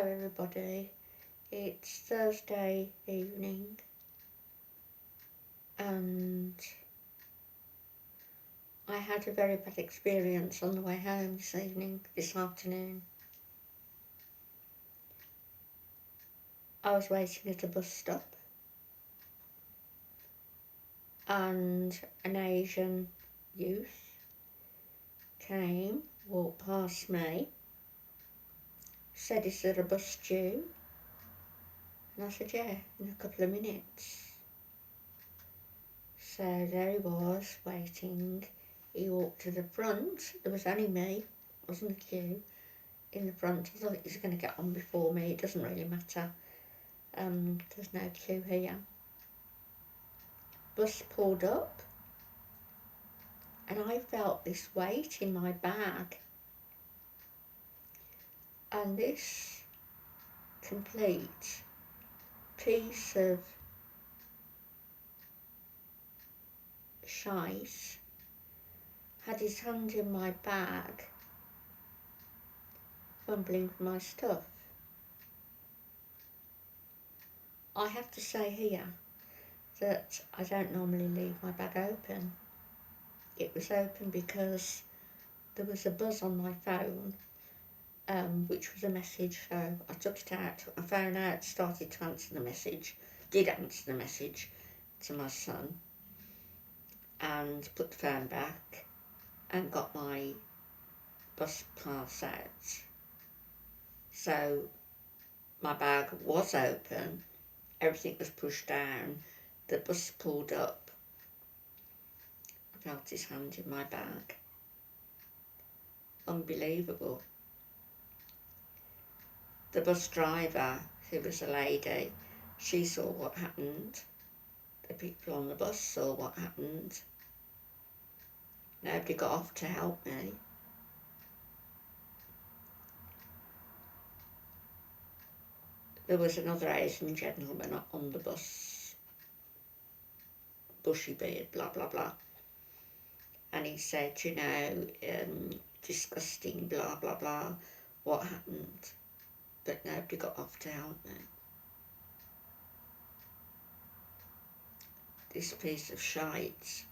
Hello everybody, it's Thursday evening and I had a very bad experience on the way home this afternoon. I was waiting at a bus stop and an Asian youth walked past me, said, "Is there a bus due?" And I said, "Yeah, in a couple of minutes." So there he was, waiting. He walked to the front. There was only me, wasn't a queue, in the front. I thought he was going to get on before me. It doesn't really matter. There's no queue here. Bus pulled up and I felt this weight in my bag. And this complete piece of shite had his hand in my bag, fumbling for my stuff. I have to say here that I don't normally leave my bag open. It was open because there was a buzz on my phone, which was a message, so I took it out, took my phone out, started to answer the message, did answer the message to my son, and put the phone back and got my bus pass out. So my bag was open, everything was pushed down, the bus pulled up, I felt his hand in my bag. Unbelievable. The bus driver, who was a lady, she saw what happened. The people on the bus saw what happened. Nobody got off to help me. There was another Asian gentleman on the bus, bushy beard, blah, blah, blah. And he said, disgusting, blah, blah, blah, what happened? But nobody got off to help me. This piece of shite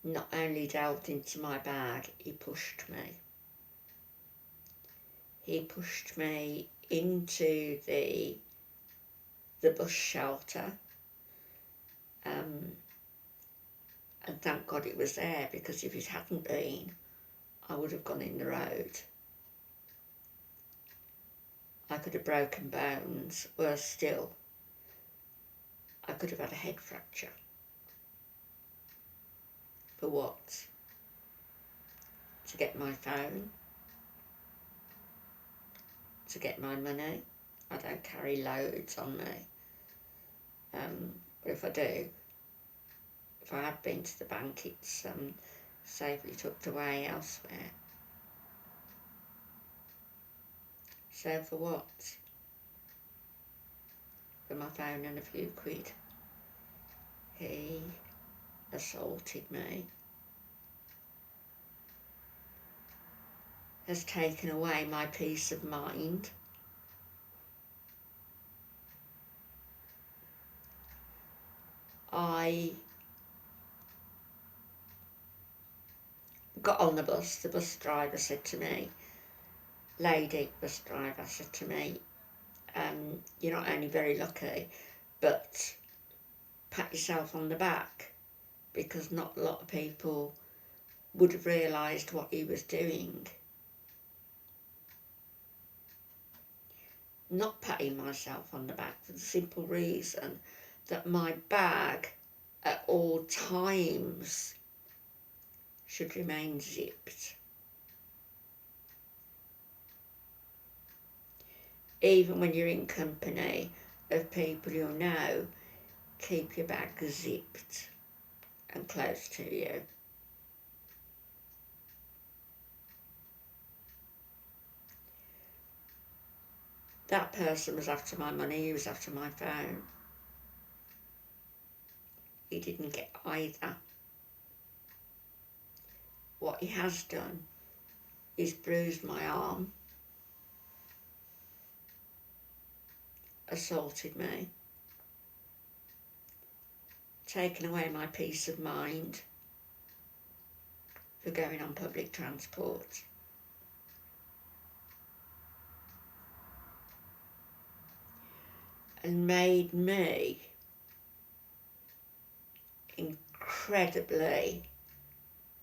not only delved into my bag, he pushed me. He pushed me into the bus shelter, and thank God it was there, because if it hadn't been, I would have gone in the road. I could have broken bones. Worse still, I could have had a head fracture. For what? To get my phone? To get my money? I don't carry loads on me. But if I do, if I have been to the bank, it's safely tucked away elsewhere. So for what? For my phone and a few quid. He assaulted me, has taken away my peace of mind. I got on the bus driver said to me, lady bus driver said to me, you're not only very lucky, but pat yourself on the back, because not a lot of people would have realised what he was doing. Not patting myself on the back for the simple reason that my bag at all times should remain zipped. Even when you're in company of people you know, keep your bag zipped and close to you. That person was after my money, he was after my phone. He didn't get either. What he has done He's bruised my arm, assaulted me, taken away my peace of mind for going on public transport. And made me incredibly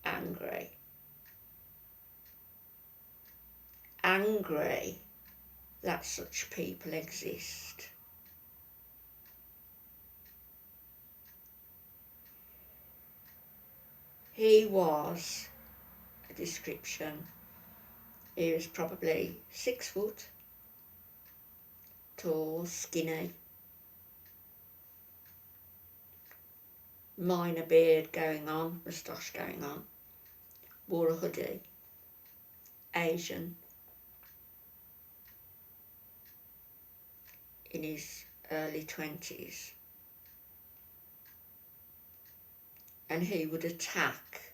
angry. Angry that such people exist. He was a description. He was probably 6 foot, tall, skinny, minor beard going on, moustache going on, wore a hoodie, Asian, in his early 20s. And he would attack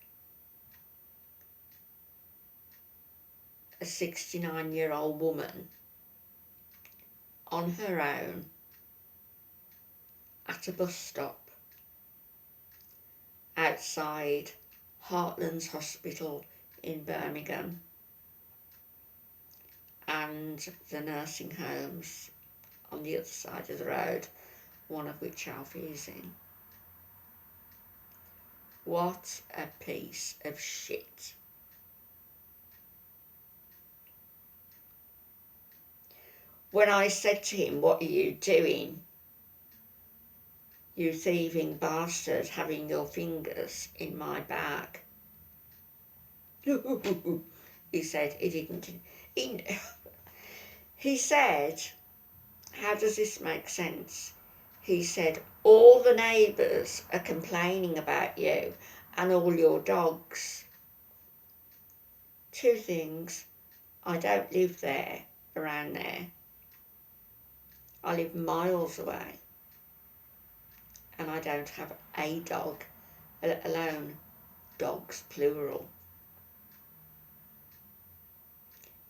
a 69-year-old woman on her own at a bus stop outside Heartlands Hospital in Birmingham and the nursing homes on the other side of the road, one of which Alfie is in. What a piece of shit. When I said to him, "What are you doing, you thieving bastard, having your fingers in my bag?" He said he didn't. He said, how does this make sense? He said, all the neighbours are complaining about you and all your dogs. 2 things. I don't live there, around there. I live miles away. And I don't have a dog, let alone dogs, plural.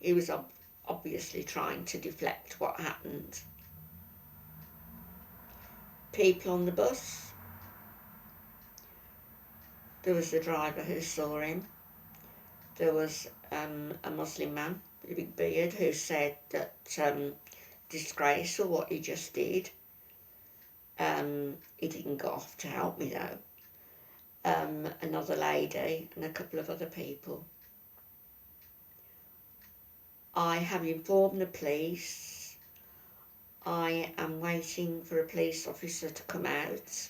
He was obviously trying to deflect what happened. People on the bus. There was the driver who saw him. There was a Muslim man with a big beard who said that disgrace for what he just did. He didn't go off to help me though. Another lady and a couple of other people. I have informed the police. I am waiting for a police officer to come out.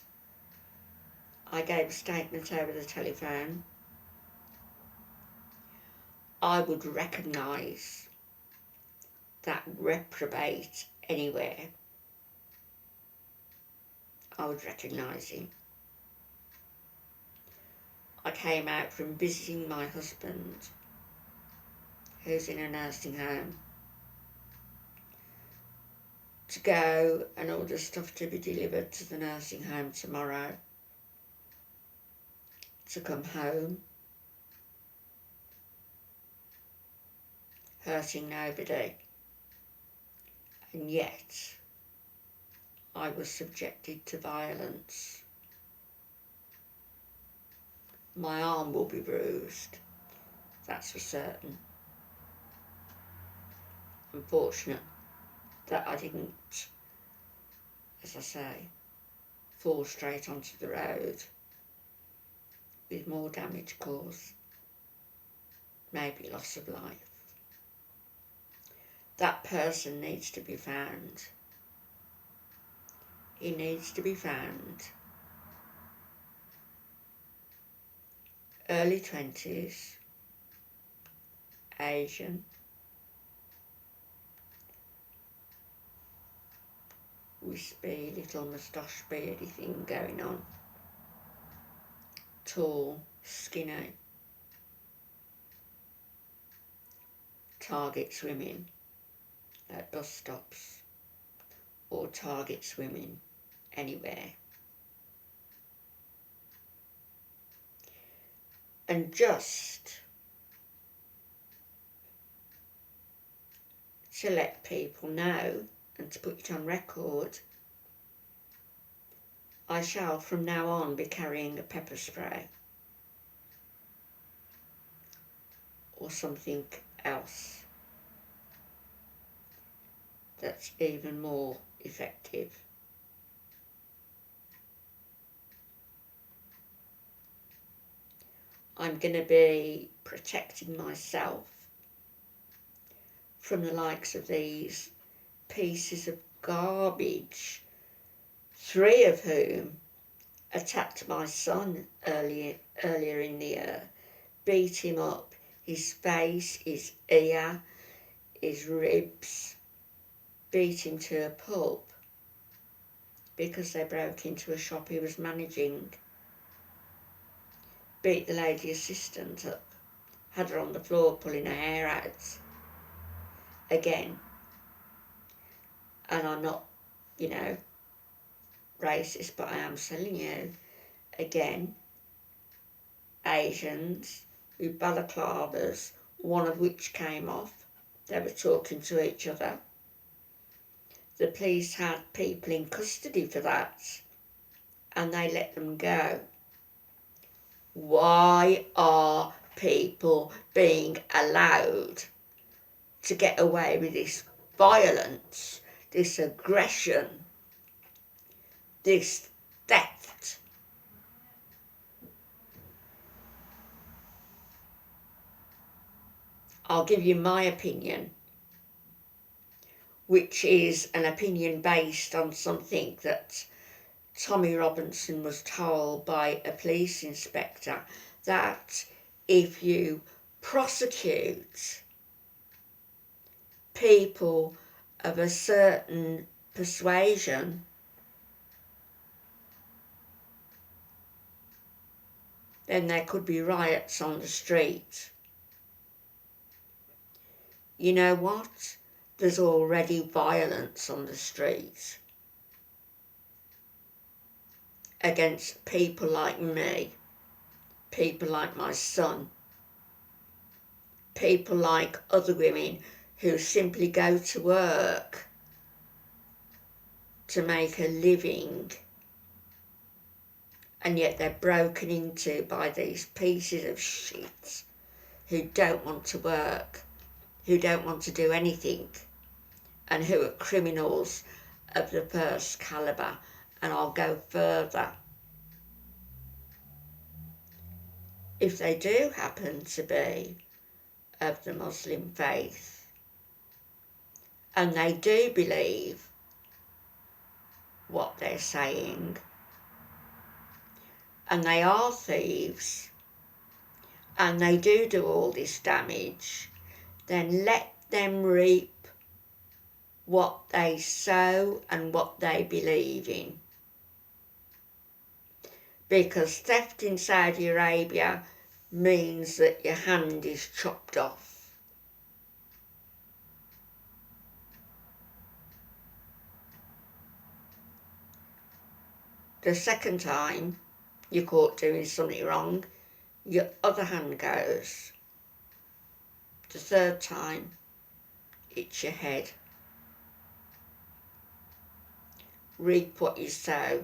I gave a statement over the telephone. I would recognise that reprobate anywhere. I would recognise him. I came out from visiting my husband, who's in a nursing home, to go and order stuff to be delivered to the nursing home tomorrow, to come home, hurting nobody, and yet I was subjected to violence. My arm will be bruised, that's for certain. Unfortunate that I didn't, as I say, fall straight onto the road with more damage caused, maybe loss of life. That person needs to be found. He needs to be found. Early 20s, Asian, wispy little moustache beardy thing going on, tall, skinny, targets women at bus stops or targets women anywhere. And just to let people know and to put it on record, I shall from now on be carrying a pepper spray or something else that's even more effective. I'm going to be protecting myself from the likes of these pieces of garbage, 3 of whom attacked my son earlier in the year, beat him up, his face, his ear, his ribs, beat him to a pulp because they broke into a shop he was managing, beat the lady assistant up, had her on the floor pulling her hair out. Again, and I'm not, racist, but I am telling you, again, Asians with balaclavas, one of which came off. They were talking to each other. The police had people in custody for that, and they let them go. Why are people being allowed to get away with this violence, this aggression, this theft? I'll give you my opinion, which is an opinion based on something that Tommy Robinson was told by a police inspector, that if you prosecute people of a certain persuasion, then there could be riots on the street. You know what? There's already violence on the street against people like me, people like my son, people like other women who simply go to work to make a living, and yet they're broken into by these pieces of shit who don't want to work, who don't want to do anything, and who are criminals of the first calibre. And I'll go further. If they do happen to be of the Muslim faith, and they do believe what they're saying, and they are thieves, and they do all this damage, then let them reap what they sow and what they believe in. Because theft in Saudi Arabia means that your hand is chopped off. The second time you're caught doing something wrong, your other hand goes. The third time, it's your head. Reap what you sow.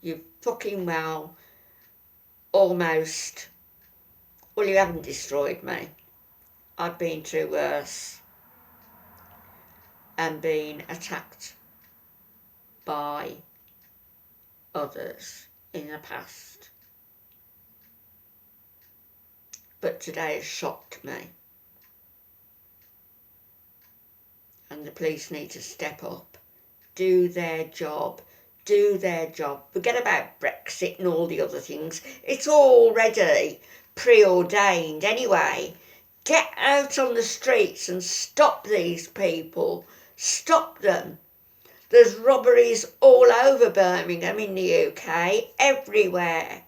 You fucking well almost, well, you haven't destroyed me. I've been through worse and been attacked by others in the past. But today has shocked me. And the police need to step up, do their job. Forget about Brexit and all the other things. It's already preordained anyway. Get out on the streets and stop these people. Stop them. There's robberies all over Birmingham in the UK, everywhere.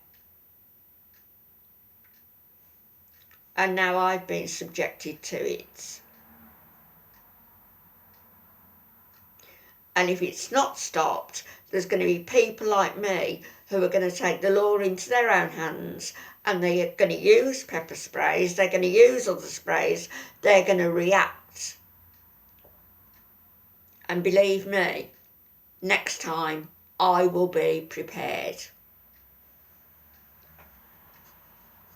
And now I've been subjected to it. And if it's not stopped, there's going to be people like me who are going to take the law into their own hands, and they're going to use pepper sprays, they're going to use other sprays, they're going to react. And believe me, next time I will be prepared.